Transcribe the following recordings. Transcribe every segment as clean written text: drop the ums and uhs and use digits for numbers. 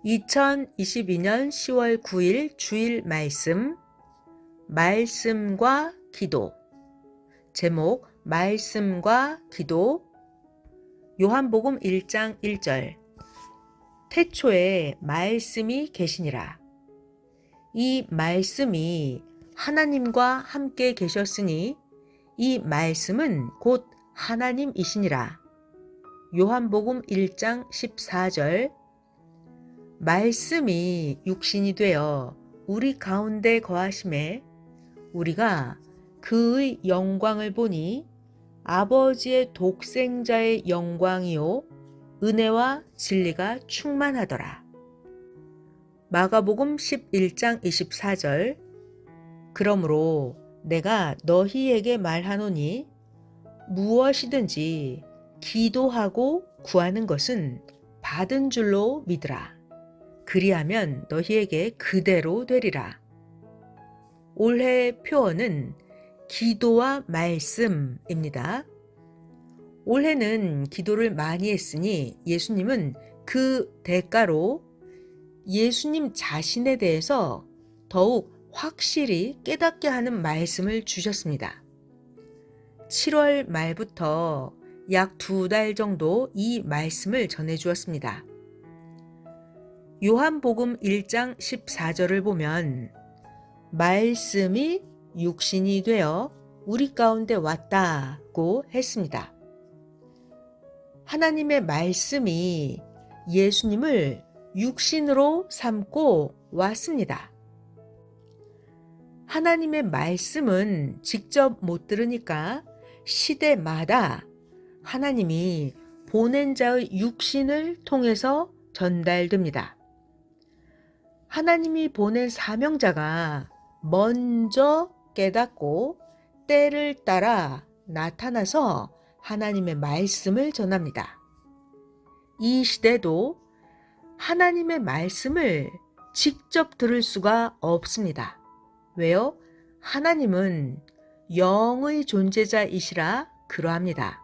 2022년 10월 9일 주일 말씀, 말씀과 기도. 제목, 말씀과 기도. 요한복음 1장 1절. 태초에 말씀이 계시니라. 이 말씀이 하나님과 함께 계셨으니 이 말씀은 곧 하나님이시니라. 요한복음 1장 14절. 말씀이 육신이 되어 우리 가운데 거하심에 우리가 그의 영광을 보니 아버지의 독생자의 영광이요 은혜와 진리가 충만하더라. 마가복음 11장 24절. 그러므로 내가 너희에게 말하노니 무엇이든지 기도하고 구하는 것은 받은 줄로 믿으라. 그리하면 너희에게 그대로 되리라. 올해의 표어는 기도와 말씀입니다. 올해는 기도를 많이 했으니 예수님은 그 대가로 예수님 자신에 대해서 더욱 확실히 깨닫게 하는 말씀을 주셨습니다. 7월 말부터 약 2달 정도 이 말씀을 전해주었습니다. 요한복음 1장 14절을 보면 말씀이 육신이 되어 우리 가운데 왔다고 했습니다. 하나님의 말씀이 예수님을 육신으로 삼고 왔습니다. 하나님의 말씀은 직접 못 들으니까 시대마다 하나님이 보낸 자의 육신을 통해서 전달됩니다. 하나님이 보낸 사명자가 먼저 깨닫고 때를 따라 나타나서 하나님의 말씀을 전합니다. 이 시대도 하나님의 말씀을 직접 들을 수가 없습니다. 왜요? 하나님은 영의 존재자이시라 그러합니다.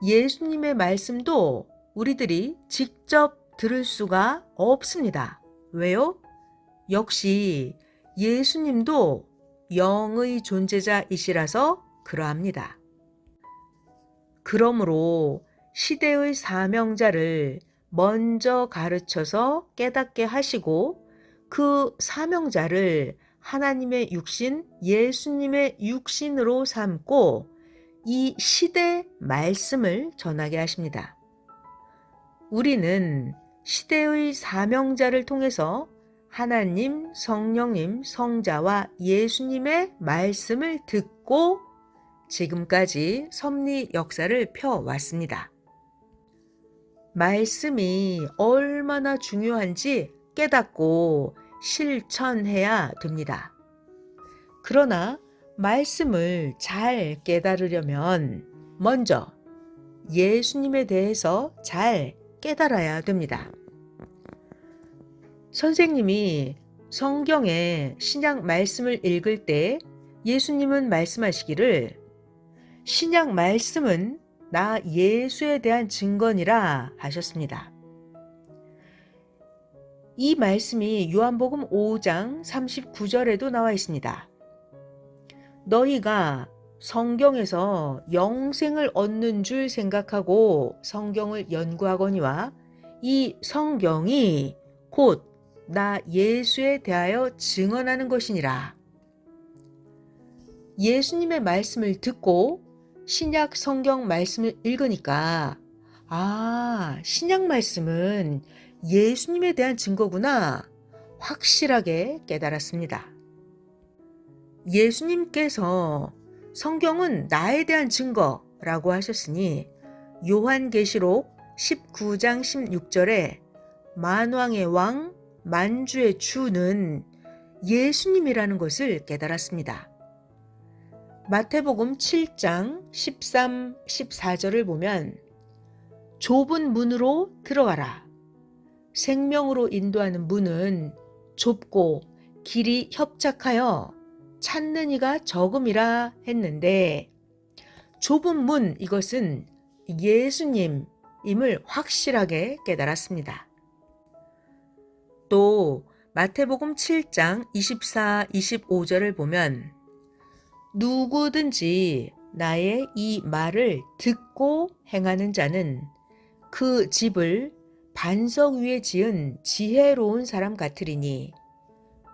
예수님의 말씀도 우리들이 직접 들을 수가 없습니다. 왜요? 역시 예수님도 영의 존재자이시라서 그러합니다. 그러므로 시대의 사명자를 먼저 가르쳐서 깨닫게 하시고 그 사명자를 하나님의 육신, 예수님의 육신으로 삼고 이 시대 말씀을 전하게 하십니다. 우리는 시대의 사명자를 통해서 하나님, 성령님, 성자와 예수님의 말씀을 듣고 지금까지 섭리 역사를 펴왔습니다. 말씀이 얼마나 중요한지 깨닫고 실천해야 됩니다. 그러나 말씀을 잘 깨달으려면 먼저 예수님에 대해서 잘 깨달아야 됩니다. 선생님이 성경의 신약 말씀을 읽을 때 예수님은 말씀하시기를 신약 말씀은 나 예수에 대한 증거니라 하셨습니다. 이 말씀이 요한복음 5장 39절에도 나와 있습니다. 너희가 성경에서 영생을 얻는 줄 생각하고 성경을 연구하거니와 이 성경이 곧 나 예수에 대하여 증언하는 것이니라. 예수님의 말씀을 듣고 신약 성경 말씀을 읽으니까 신약 말씀은 예수님에 대한 증거구나 확실하게 깨달았습니다. 예수님께서 성경은 나에 대한 증거라고 하셨으니 요한계시록 19장 16절에 만왕의 왕, 만주의 주는 예수님이라는 것을 깨달았습니다. 마태복음 7장 13, 14절을 보면 좁은 문으로 들어가라. 생명으로 인도하는 문은 좁고 길이 협착하여 찾는 이가 적음이라 했는데 좁은 문 이것은 예수님임을 확실하게 깨달았습니다. 또 마태복음 7장 24, 25절을 보면 누구든지 나의 이 말을 듣고 행하는 자는 그 집을 반석 위에 지은 지혜로운 사람 같으리니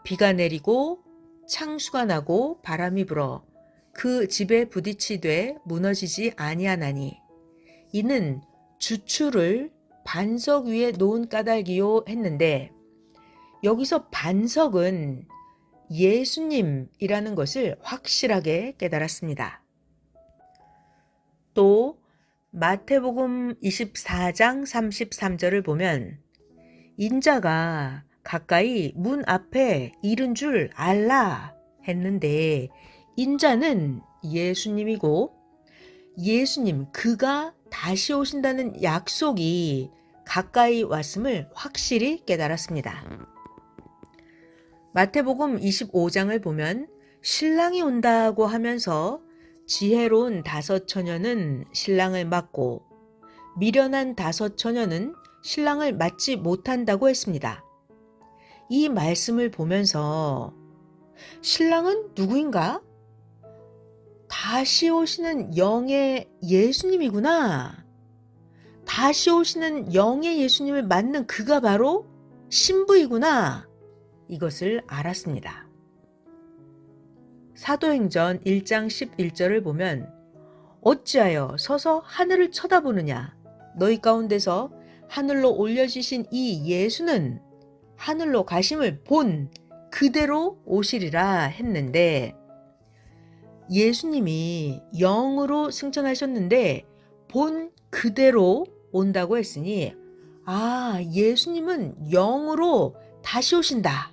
비가 내리고 창수가 나고 바람이 불어 그 집에 부딪히되 무너지지 아니하나니 이는 주추를 반석 위에 놓은 까닭이요 했는데 여기서 반석은 예수님이라는 것을 확실하게 깨달았습니다. 또 마태복음 24장 33절을 보면 인자가 가까이 문 앞에 이른 줄 알라 했는데 인자는 예수님이고 예수님 그가 다시 오신다는 약속이 가까이 왔음을 확실히 깨달았습니다. 마태복음 25장을 보면 신랑이 온다고 하면서 지혜로운 5 처녀는 신랑을 맞고 미련한 5 처녀는 신랑을 맞지 못한다고 했습니다. 이 말씀을 보면서 신랑은 누구인가? 다시 오시는 영의 예수님이구나. 다시 오시는 영의 예수님을 맞는 그가 바로 신부이구나. 이것을 알았습니다. 사도행전 1장 11절을 보면 어찌하여 서서 하늘을 쳐다보느냐 너희 가운데서 하늘로 올려지신 이 예수는 하늘로 가심을 본 그대로 오시리라 했는데 예수님이 영으로 승천하셨는데 본 그대로 온다고 했으니 예수님은 영으로 다시 오신다.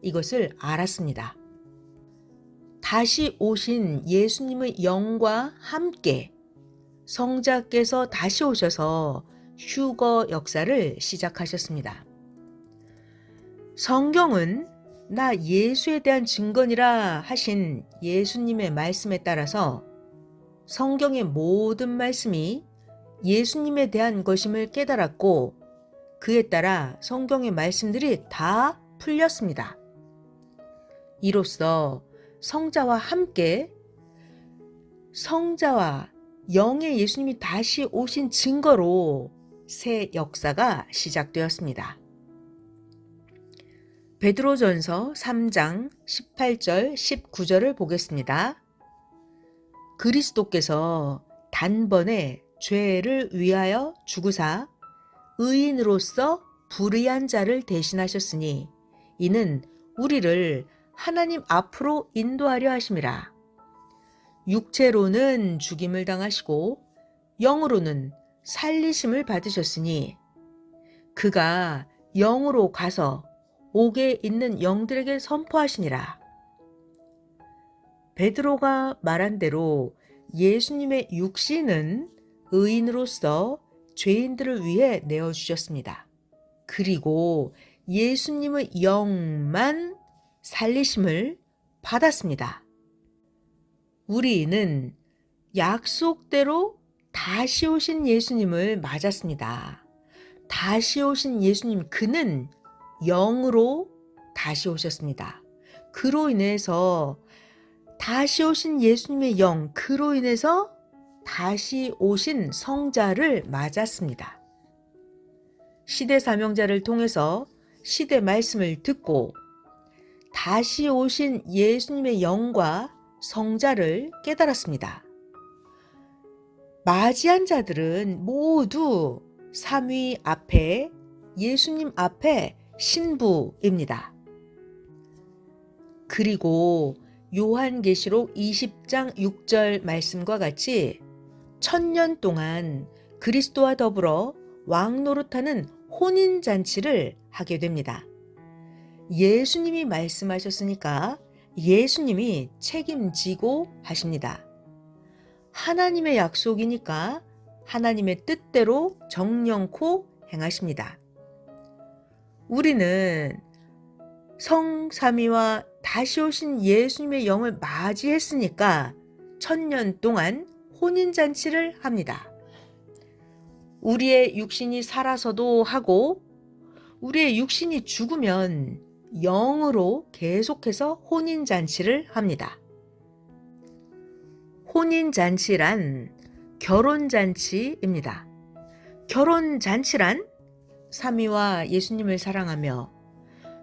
이것을 알았습니다. 다시 오신 예수님의 영과 함께 성자께서 다시 오셔서 휴거 역사를 시작하셨습니다. 성경은 나 예수에 대한 증거니라 하신 예수님의 말씀에 따라서 성경의 모든 말씀이 예수님에 대한 것임을 깨달았고 그에 따라 성경의 말씀들이 다 풀렸습니다. 이로써 성자와 함께 성자와 영의 예수님이 다시 오신 증거로 새 역사가 시작되었습니다. 베드로전서 3장 18절 19절을 보겠습니다. 그리스도께서 단번에 죄를 위하여 죽으사 의인으로서 불의한 자를 대신하셨으니 이는 우리를 하나님 앞으로 인도하려 하심이라. 육체로는 죽임을 당하시고 영으로는 살리심을 받으셨으니 그가 영으로 가서 옥에 있는 영들에게 선포하시니라. 베드로가 말한 대로 예수님의 육신은 의인으로서 죄인들을 위해 내어주셨습니다. 그리고 예수님의 영만 살리심을 받았습니다. 우리는 약속대로 다시 오신 예수님을 맞았습니다. 다시 오신 예수님 그는 영으로 다시 오셨습니다. 그로 인해서 다시 오신 예수님의 영 그로 인해서 다시 오신 성자를 맞았습니다. 시대 사명자를 통해서 시대 말씀을 듣고 다시 오신 예수님의 영과 성자를 깨달았습니다. 맞이한 자들은 모두 삼위 앞에 예수님 앞에 신부입니다. 그리고 요한계시록 20장 6절 말씀과 같이 1000년 동안 그리스도와 더불어 왕노릇하는 혼인잔치를 하게 됩니다. 예수님이 말씀하셨으니까 예수님이 책임지고 하십니다. 하나님의 약속이니까 하나님의 뜻대로 정령코 행하십니다. 우리는 성삼위와 다시 오신 예수님의 영을 맞이했으니까 1000년 동안 혼인잔치를 합니다. 우리의 육신이 살아서도 하고 우리의 육신이 죽으면 영으로 계속해서 혼인잔치를 합니다. 혼인잔치란 결혼잔치입니다. 결혼잔치란 삼위와 예수님을 사랑하며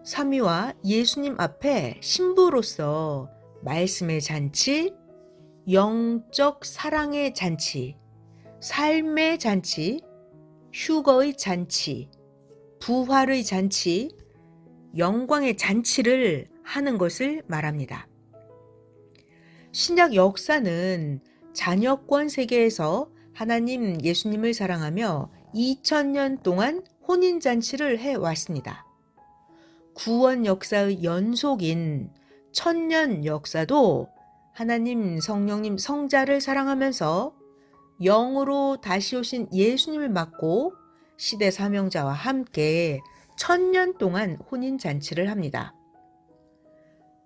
삼위와 예수님 앞에 신부로서 말씀의 잔치, 영적 사랑의 잔치, 삶의 잔치, 휴거의 잔치, 부활의 잔치, 영광의 잔치를 하는 것을 말합니다. 신약 역사는 잔여권 세계에서 하나님 예수님을 사랑하며 2000년 동안 혼인잔치를 해왔습니다. 구원 역사의 연속인 천년 역사도 하나님 성령님 성자를 사랑하면서 영으로 다시 오신 예수님을 맞고 시대 사명자와 함께 1000년 동안 혼인잔치를 합니다.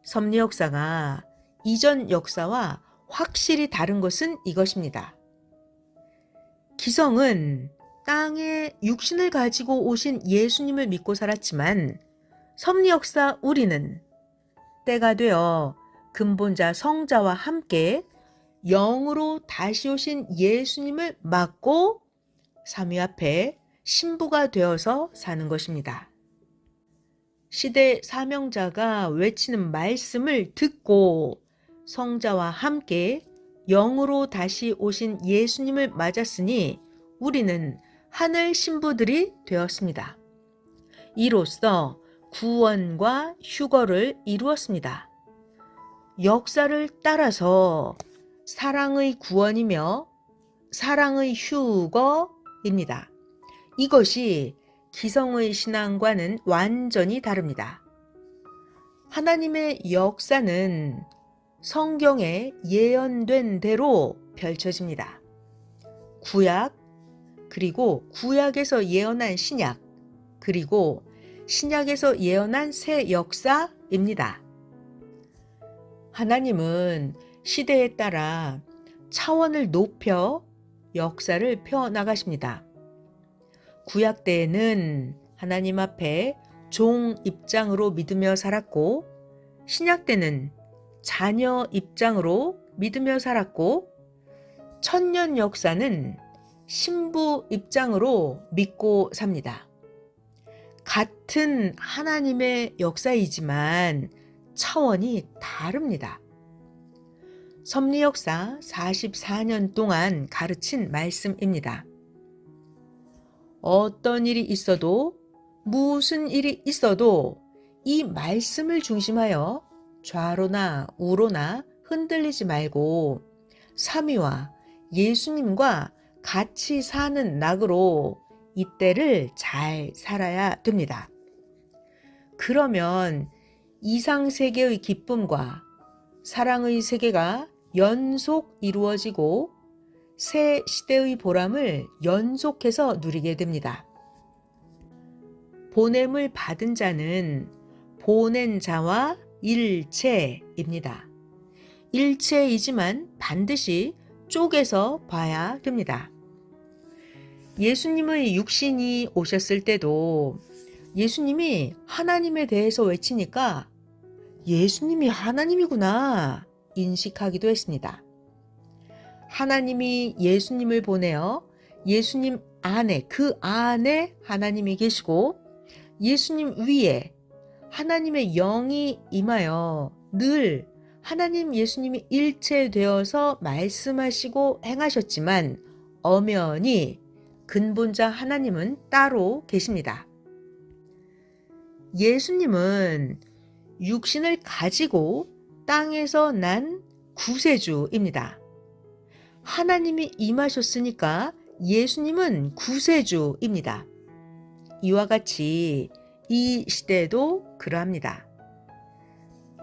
섭리 역사가 이전 역사와 확실히 다른 것은 이것입니다. 기성은 땅에 육신을 가지고 오신 예수님을 믿고 살았지만 섭리 역사 우리는 때가 되어 근본자 성자와 함께 영으로 다시 오신 예수님을 맞고 삼위 앞에 신부가 되어서 사는 것입니다. 시대 사명자가 외치는 말씀을 듣고 성자와 함께 영으로 다시 오신 예수님을 맞았으니 우리는 하늘 신부들이 되었습니다. 이로써 구원과 휴거를 이루었습니다. 역사를 따라서 사랑의 구원이며 사랑의 휴거입니다. 이것이 기성의 신앙과는 완전히 다릅니다. 하나님의 역사는 성경에 예언된 대로 펼쳐집니다. 구약, 그리고 구약에서 예언한 신약, 그리고 신약에서 예언한 새 역사입니다. 하나님은 시대에 따라 차원을 높여 역사를 펴나가십니다. 구약 때에는 하나님 앞에 종 입장으로 믿으며 살았고 신약 때는 자녀 입장으로 믿으며 살았고 천년 역사는 신부 입장으로 믿고 삽니다. 같은 하나님의 역사이지만 차원이 다릅니다. 섭리 역사 44년 동안 가르친 말씀입니다. 어떤 일이 있어도 무슨 일이 있어도 이 말씀을 중심하여 좌로나 우로나 흔들리지 말고 삼위와 예수님과 같이 사는 낙으로 이때를 잘 살아야 됩니다. 그러면 이상세계의 기쁨과 사랑의 세계가 연속 이루어지고 새 시대의 보람을 연속해서 누리게 됩니다. 보냄을 받은 자는 보낸 자와 일체입니다. 일체이지만 반드시 쪼개서 봐야 됩니다. 예수님의 육신이 오셨을 때도 예수님이 하나님에 대해서 외치니까 예수님이 하나님이구나 인식하기도 했습니다. 하나님이 예수님을 보내어 예수님 안에 그 안에 하나님이 계시고 예수님 위에 하나님의 영이 임하여 늘 하나님 예수님이 일체되어서 말씀하시고 행하셨지만 엄연히 근본자 하나님은 따로 계십니다. 예수님은 육신을 가지고 땅에서 난 구세주입니다. 하나님이 임하셨으니까 예수님은 구세주입니다. 이와 같이 이 시대도 그러합니다.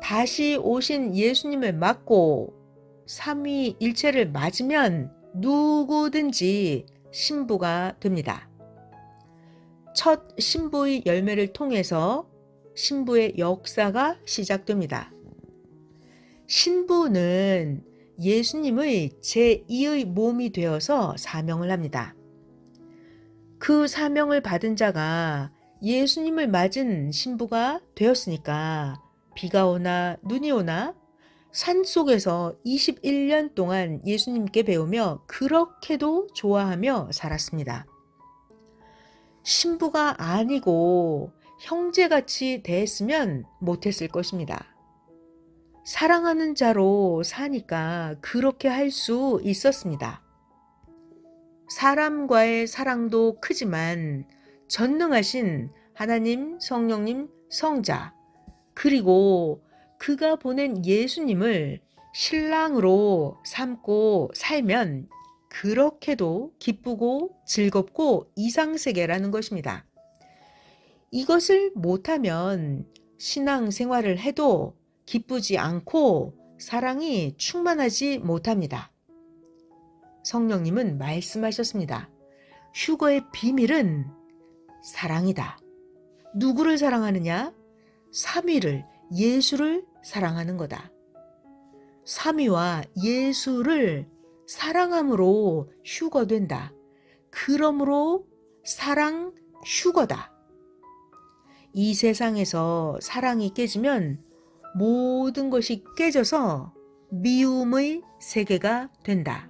다시 오신 예수님을 맞고 삼위일체를 맞으면 누구든지 신부가 됩니다. 첫 신부의 열매를 통해서 신부의 역사가 시작됩니다. 신부는 예수님의 제2의 몸이 되어서 사명을 합니다. 그 사명을 받은 자가 예수님을 맞은 신부가 되었으니까 비가 오나 눈이 오나 산속에서 21년 동안 예수님께 배우며 그렇게도 좋아하며 살았습니다. 신부가 아니고 형제같이 대했으면 못했을 것입니다. 사랑하는 자로 사니까 그렇게 할 수 있었습니다. 사람과의 사랑도 크지만 전능하신 하나님, 성령님, 성자, 그리고 그가 보낸 예수님을 신랑으로 삼고 살면 그렇게도 기쁘고 즐겁고 이상세계라는 것입니다. 이것을 못하면 신앙생활을 해도 기쁘지 않고 사랑이 충만하지 못합니다. 성령님은 말씀하셨습니다. 휴거의 비밀은 사랑이다. 누구를 사랑하느냐? 삼위를, 예수를 사랑하는 거다. 삼위와 예수를 사랑함으로 휴거된다. 그러므로 사랑 휴거다. 이 세상에서 사랑이 깨지면 모든 것이 깨져서 미움의 세계가 된다.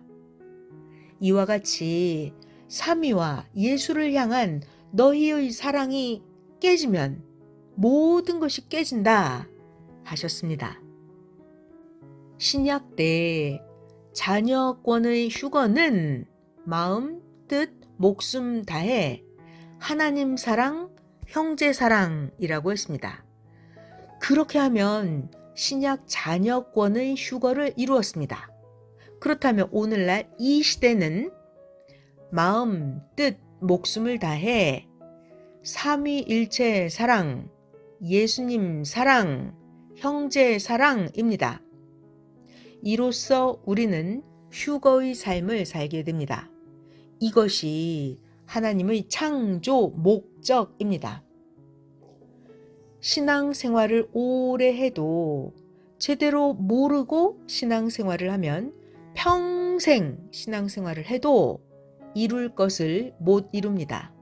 이와 같이 삼위와 예수를 향한 너희의 사랑이 깨지면 모든 것이 깨진다 하셨습니다. 신약 때 자녀권의 휴거는 마음, 뜻, 목숨 다해 하나님 사랑, 형제 사랑이라고 했습니다. 그렇게 하면 신약 자녀권의 휴거를 이루었습니다. 그렇다면 오늘날 이 시대는 마음, 뜻, 목숨을 다해 삼위일체 사랑, 예수님 사랑, 형제 사랑입니다. 이로써 우리는 휴거의 삶을 살게 됩니다. 이것이 하나님의 창조 목적입니다. 신앙생활을 오래 해도 제대로 모르고 신앙생활을 하면 평생 신앙생활을 해도 이룰 것을 못 이룹니다.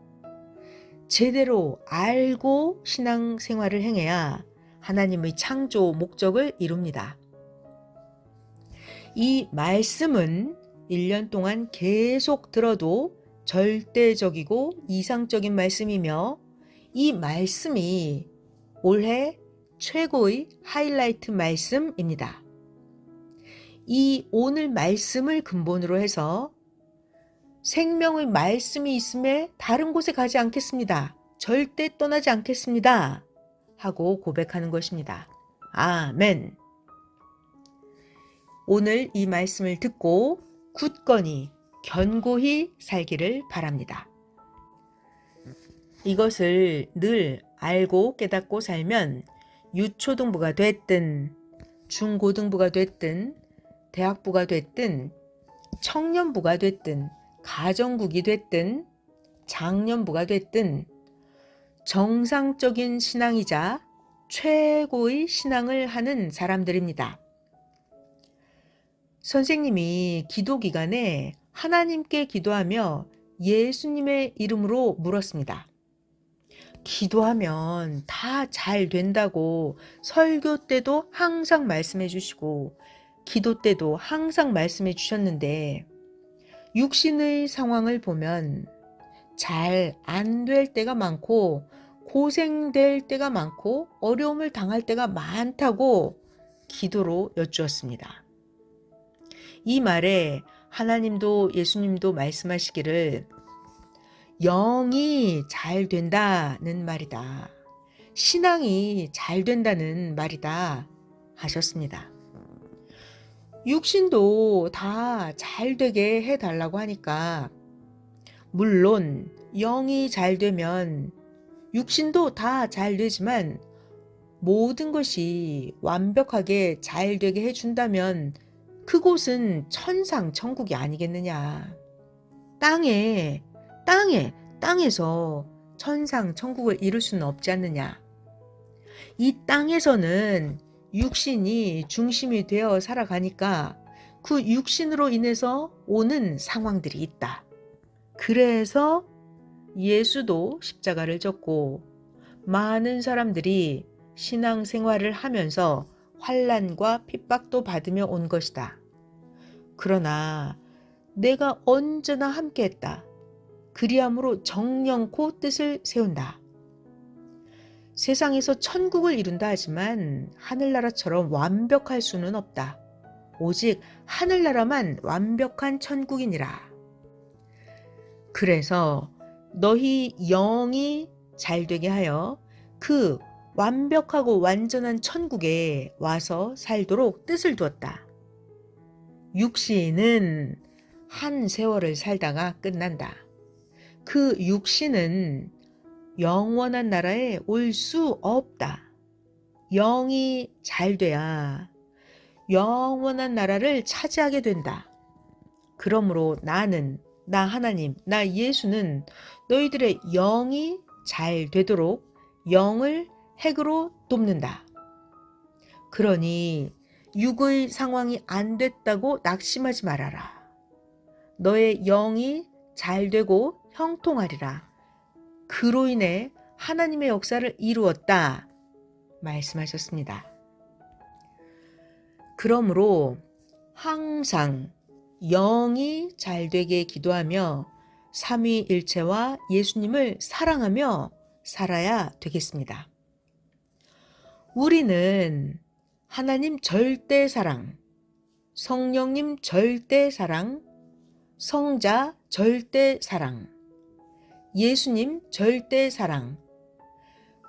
제대로 알고 신앙생활을 행해야 하나님의 창조 목적을 이룹니다. 이 말씀은 1년 동안 계속 들어도 절대적이고 이상적인 말씀이며 이 말씀이 올해 최고의 하이라이트 말씀입니다. 이 오늘 말씀을 근본으로 해서 생명의 말씀이 있음에 다른 곳에 가지 않겠습니다. 절대 떠나지 않겠습니다. 하고 고백하는 것입니다. 아멘. 오늘 이 말씀을 듣고 굳건히 견고히 살기를 바랍니다. 이것을 늘 알고 깨닫고 살면 유초등부가 됐든 중고등부가 됐든 대학부가 됐든 청년부가 됐든 가정국이 됐든 장년부가 됐든 정상적인 신앙이자 최고의 신앙을 하는 사람들입니다. 선생님이 기도 기간에 하나님께 기도하며 예수님의 이름으로 물었습니다. 기도하면 다 잘 된다고 설교 때도 항상 말씀해 주시고 기도 때도 항상 말씀해 주셨는데 육신의 상황을 보면 잘 안 될 때가 많고 고생될 때가 많고 어려움을 당할 때가 많다고 기도로 여쭈었습니다. 이 말에 하나님도 예수님도 말씀하시기를 영이 잘 된다는 말이다. 신앙이 잘 된다는 말이다 하셨습니다. 육신도 다 잘 되게 해달라고 하니까 물론 영이 잘 되면 육신도 다 잘 되지만 모든 것이 완벽하게 잘 되게 해준다면 그곳은 천상 천국이 아니겠느냐. 땅에서 천상 천국을 이룰 수는 없지 않느냐. 이 땅에서는 육신이 중심이 되어 살아가니까 그 육신으로 인해서 오는 상황들이 있다. 그래서 예수도 십자가를 졌고 많은 사람들이 신앙생활을 하면서 환난과 핍박도 받으며 온 것이다. 그러나 내가 언제나 함께했다. 그리함으로 정령코 뜻을 세운다. 세상에서 천국을 이룬다 하지만 하늘나라처럼 완벽할 수는 없다. 오직 하늘나라만 완벽한 천국이니라. 그래서 너희 영이 잘되게 하여 그 완벽하고 완전한 천국에 와서 살도록 뜻을 두었다. 육신은 한 세월을 살다가 끝난다. 그 육신은 영원한 나라에 올 수 없다. 영이 잘 돼야 영원한 나라를 차지하게 된다. 그러므로 나는, 나 하나님, 나 예수는 너희들의 영이 잘 되도록 영을 핵으로 돕는다. 그러니 육의 상황이 안 됐다고 낙심하지 말아라. 너의 영이 잘 되고 형통하리라. 그로 인해 하나님의 역사를 이루었다 말씀하셨습니다. 그러므로 항상 영이 잘되게 기도하며 삼위일체와 예수님을 사랑하며 살아야 되겠습니다. 우리는 하나님 절대 사랑, 성령님 절대 사랑, 성자 절대 사랑, 예수님 절대 사랑,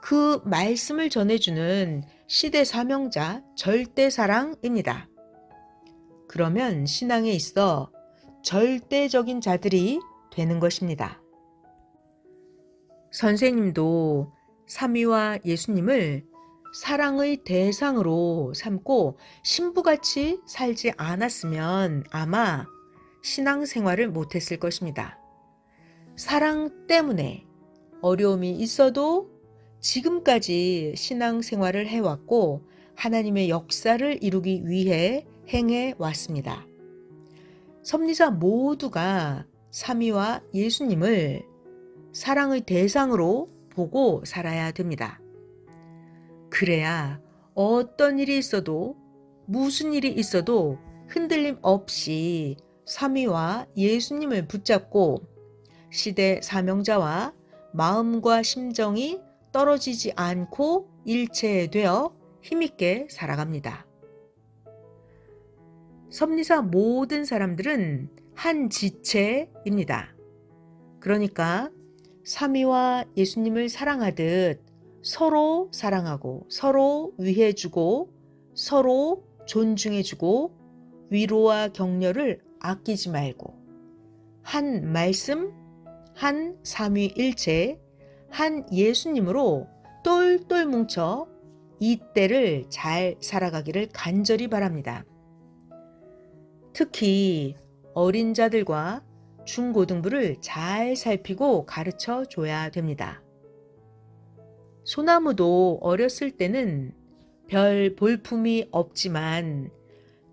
그 말씀을 전해주는 시대 사명자 절대 사랑입니다. 그러면 신앙에 있어 절대적인 자들이 되는 것입니다. 선생님도 삼위와 예수님을 사랑의 대상으로 삼고 신부같이 살지 않았으면 아마 신앙생활을 못했을 것입니다. 사랑 때문에 어려움이 있어도 지금까지 신앙생활을 해왔고 하나님의 역사를 이루기 위해 행해 왔습니다. 섭리자 모두가 삼위와 예수님을 사랑의 대상으로 보고 살아야 됩니다. 그래야 어떤 일이 있어도 무슨 일이 있어도 흔들림 없이 삼위와 예수님을 붙잡고 시대 사명자와 마음과 심정이 떨어지지 않고 일체되어 힘있게 살아갑니다. 섭리사 모든 사람들은 한 지체입니다. 그러니까 삼위와 예수님을 사랑하듯 서로 사랑하고 서로 위해주고 서로 존중해주고 위로와 격려를 아끼지 말고 한 말씀, 한 삼위일체, 한 예수님으로 똘똘 뭉쳐 이 때를 잘 살아가기를 간절히 바랍니다. 특히 어린 자들과 중고등부를 잘 살피고 가르쳐 줘야 됩니다. 소나무도 어렸을 때는 별 볼품이 없지만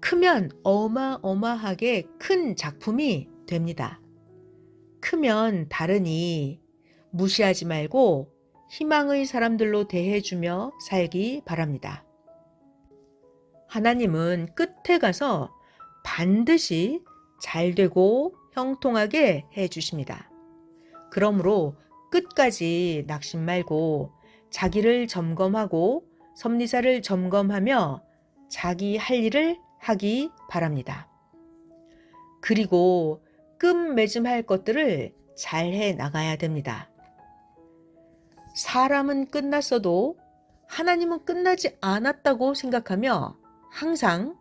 크면 어마어마하게 큰 작품이 됩니다. 크면 다르니 무시하지 말고 희망의 사람들로 대해주며 살기 바랍니다. 하나님은 끝에 가서 반드시 잘되고 형통하게 해주십니다. 그러므로 끝까지 낙심 말고 자기를 점검하고 섭리사를 점검하며 자기 할 일을 하기 바랍니다. 그리고 끝맺음할 것들을 잘해 나가야 됩니다. 사람은 끝났어도 하나님은 끝나지 않았다고 생각하며 항상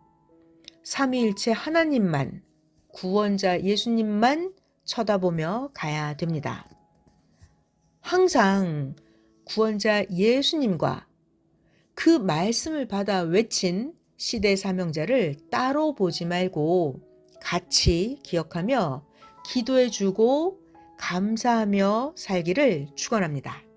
삼위일체 하나님만, 구원자 예수님만 쳐다보며 가야 됩니다. 항상 구원자 예수님과 그 말씀을 받아 외친 시대 사명자를 따로 보지 말고 같이 기억하며 기도해주고 감사하며 살기를 축원합니다.